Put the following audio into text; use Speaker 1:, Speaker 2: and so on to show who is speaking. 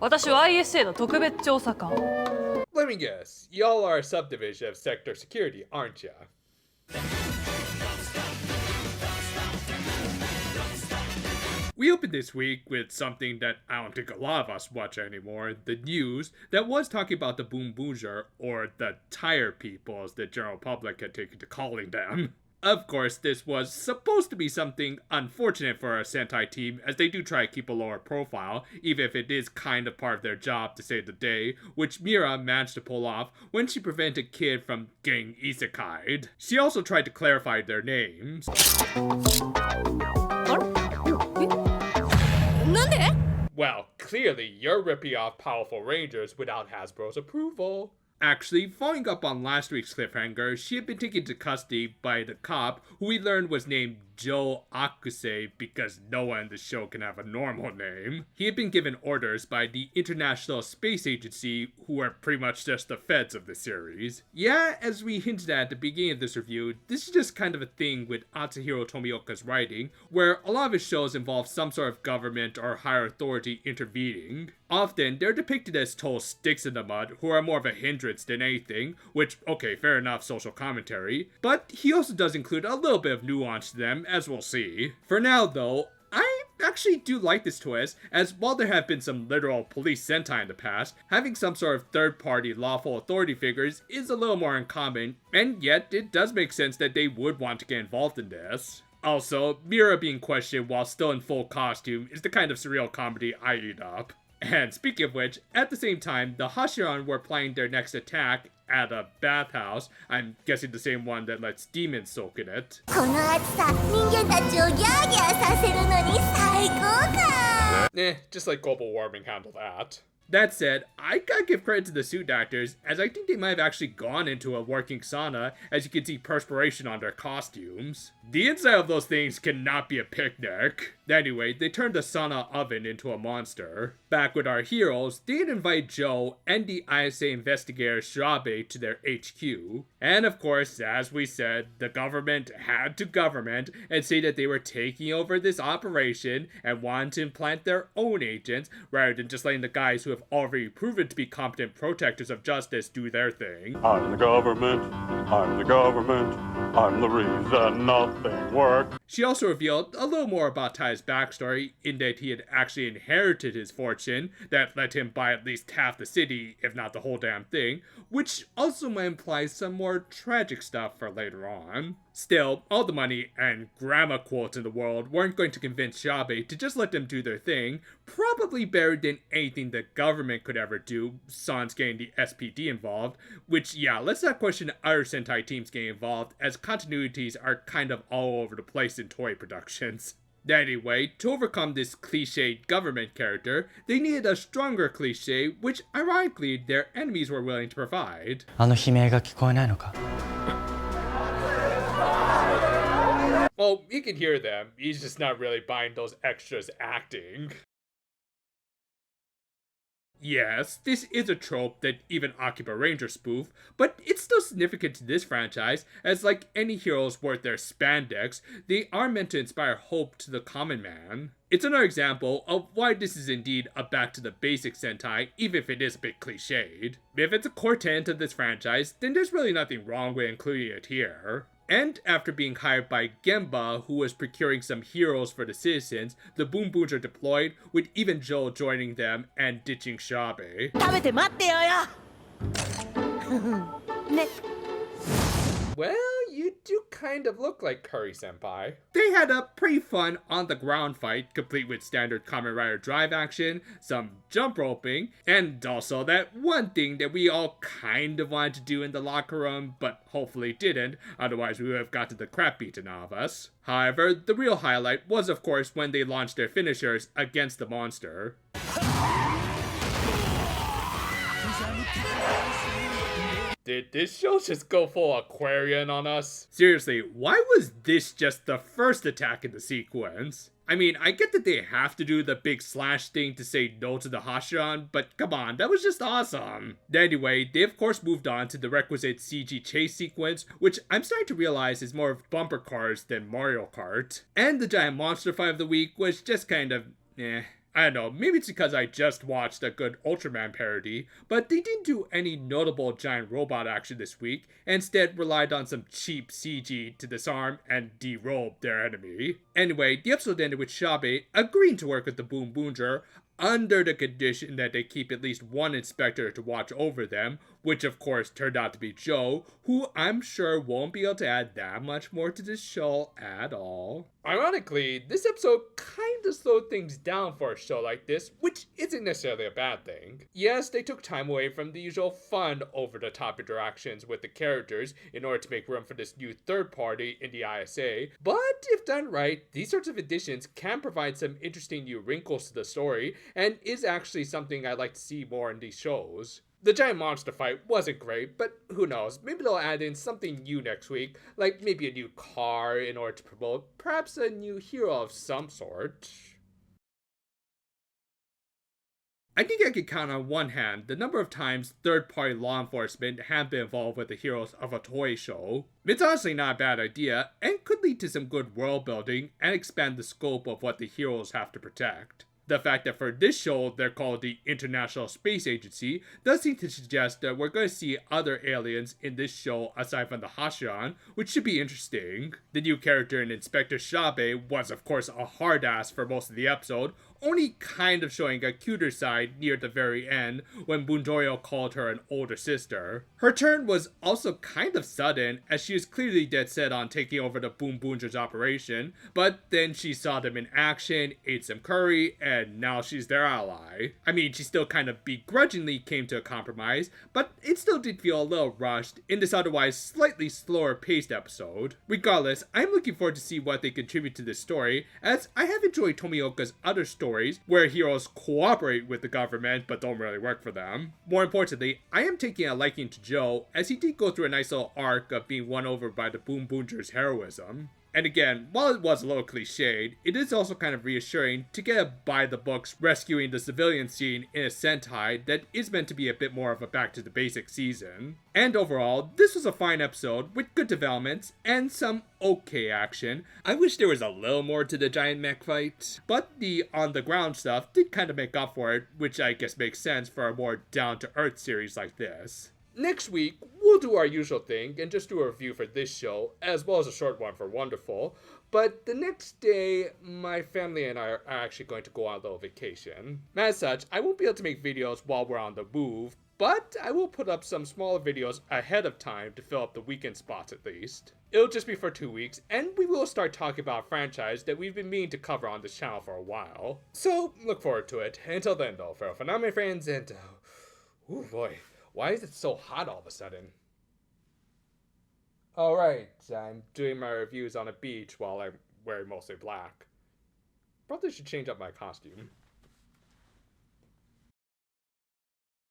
Speaker 1: 私は ISA の特別調査官。
Speaker 2: Let me guess, y'all are a subdivision of Sector Security, aren't ya? We opened this week with something that I don't think a lot of us watch anymore, the news that was talking about the Boonboomger, or the tire people as the general public had taken to calling them. Of course, this was supposed to be something unfortunate for our Sentai team, as they do try to keep a lower profile, even if it is kind of part of their job to save the day, which Mira managed to pull off when she prevented a kid from getting isekai'd. She also tried to clarify their names. Well, clearly you're ripping off powerful rangers without Hasbro's approval. Actually, following up on last week's cliffhanger, she had been taken to custody by the cop, who we learned was named Joe Akuse because no one in the show can have a normal name. He had been given orders by the International Space Agency, who are pretty much just the feds of the series. Yeah, as we hinted at the beginning of this review, this is just kind of a thing with Atsuhiro Tomioka's writing, where a lot of his shows involve some sort of government or higher authority intervening. Often, they're depicted as total sticks in the mud, who are more of a hindrance than anything, which, okay, fair enough, social commentary, but he also does include a little bit of nuance to them, as we'll see. For now, though, I actually do like this twist, as while there have been some literal police Sentai in the past, having some sort of third-party lawful authority figures is a little more uncommon, and yet it does make sense that they would want to get involved in this. Also, Mira being questioned while still in full costume is the kind of surreal comedy I eat up. And speaking of which, at the same time, the Hashiran were planning their next attack at a bathhouse. I'm guessing the same one that lets demons soak in it. Just like global warming handled that. That said, I gotta give credit to the suit actors, as I think they might have actually gone into a working sauna, as you can see perspiration on their costumes. The inside of those things cannot be a picnic. Anyway, they turned the sauna oven into a monster. Back with our heroes, they'd invite Joe and the ISA investigator Shirabe to their HQ. And of course, as we said, the government had to government and say that they were taking over this operation and wanted to implant their own agents, rather than just letting the guys who have already proven to be competent protectors of justice do their thing.
Speaker 3: I'm the government, I'm the government, I'm the reason nothing works.
Speaker 2: She also revealed a little more about Tai's backstory, in that he had actually inherited his fortune that let him buy at least half the city, if not the whole damn thing, which also might imply some more tragic stuff for later on. Still, all the money and grammar quotes in the world weren't going to convince Shirabe to just let them do their thing, probably better than anything the government could ever do, sans getting the SPD involved, which yeah, let's not question other Sentai teams getting involved, as continuities are kind of all over the place in toy productions. Anyway, to overcome this cliched government character, they needed a stronger cliche, which ironically their enemies were willing to provide. Well, you can hear them, he's just not really buying those extras acting. Yes, this is a trope that even Akiba Ranger spoof, but it's still significant to this franchise, as like any heroes worth their spandex, they are meant to inspire hope to the common man. It's another example of why this is indeed a back to the basic Sentai, even if it is a bit cliched. If it's a core tenet of this franchise, then there's really nothing wrong with including it here. And after being hired by Gemba, who was procuring some heroes for the citizens, the Boonboomger deployed, with even Joe joining them and ditching Shirabe. Well, you do kind of look like Curry-senpai. They had a pretty fun on-the-ground fight, complete with standard Kamen Rider drive action, some jump roping, and also that one thing that we all kind of wanted to do in the locker room, but hopefully didn't, otherwise we would have gotten the crap beaten out of us. However, the real highlight was of course when they launched their finishers against the monster. Did this show just go full Aquarian on us? Seriously, why was this just the first attack in the sequence? I mean, I get that they have to do the big slash thing to say no to the Hashiran, but come on, that was just awesome. Anyway, they of course moved on to the requisite CG chase sequence, which I'm starting to realize is more of bumper cars than Mario Kart. And the giant monster fight of the week was just kind of, eh. I don't know, maybe it's because I just watched a good Ultraman parody, but they didn't do any notable giant robot action this week, and instead relied on some cheap CG to disarm and derobe their enemy. Anyway, the episode ended with Shabe agreeing to work with the Boonboomger, under the condition that they keep at least one inspector to watch over them, which of course turned out to be Joe, who I'm sure won't be able to add that much more to this show at all. Ironically, this episode kinda slowed things down for a show like this, which isn't necessarily a bad thing. Yes, they took time away from the usual fun, over-the-top interactions with the characters in order to make room for this new third party in the ISA, but if done right, these sorts of additions can provide some interesting new wrinkles to the story, and is actually something I'd like to see more in these shows. The giant monster fight wasn't great, but who knows, maybe they'll add in something new next week, like maybe a new car in order to promote perhaps a new hero of some sort. I think I could count on one hand the number of times third-party law enforcement have been involved with the heroes of a toy show. It's honestly not a bad idea, and could lead to some good world building and expand the scope of what the heroes have to protect. The fact that for this show they're called the International Space Agency does seem to suggest that we're going to see other aliens in this show aside from the Hashiran, which should be interesting. The new character in Inspector Shabe was of course a hard ass for most of the episode, only kind of showing a cuter side near the very end when Bundorio called her an older sister. Her turn was also kind of sudden, as she was clearly dead set on taking over the Boonboomger's operation, but then she saw them in action, ate some curry, and now she's their ally. I mean, she still kind of begrudgingly came to a compromise, but it still did feel a little rushed in this otherwise slightly slower paced episode. Regardless, I'm looking forward to see what they contribute to this story, as I have enjoyed Tomioka's other stories where heroes cooperate with the government but don't really work for them. More importantly, I am taking a liking to Joe, as he did go through a nice little arc of being won over by the Boonboomger's heroism. And again, while it was a little cliched, it is also kind of reassuring to get a by-the-books rescuing the civilian scene in a Sentai that is meant to be a bit more of a back-to-the-basics season. And overall, this was a fine episode with good developments and some okay action. I wish there was a little more to the giant mech fight, but the on-the-ground stuff did kind of make up for it, which I guess makes sense for a more down-to-earth series like this. Next week, we'll do our usual thing and just do a review for this show, as well as a short one for Wonderful. But the next day, my family and I are actually going to go on a little vacation. As such, I won't be able to make videos while we're on the move, but I will put up some smaller videos ahead of time to fill up the weekend spots at least. It'll just be for 2 weeks, and we will start talking about a franchise that we've been meaning to cover on this channel for a while. So, look forward to it. Until then though, farewell for now my friends, and oh boy. Why is it so hot all of a sudden? Alright, I'm doing my reviews on a beach while I'm wearing mostly black. Probably should change up my costume.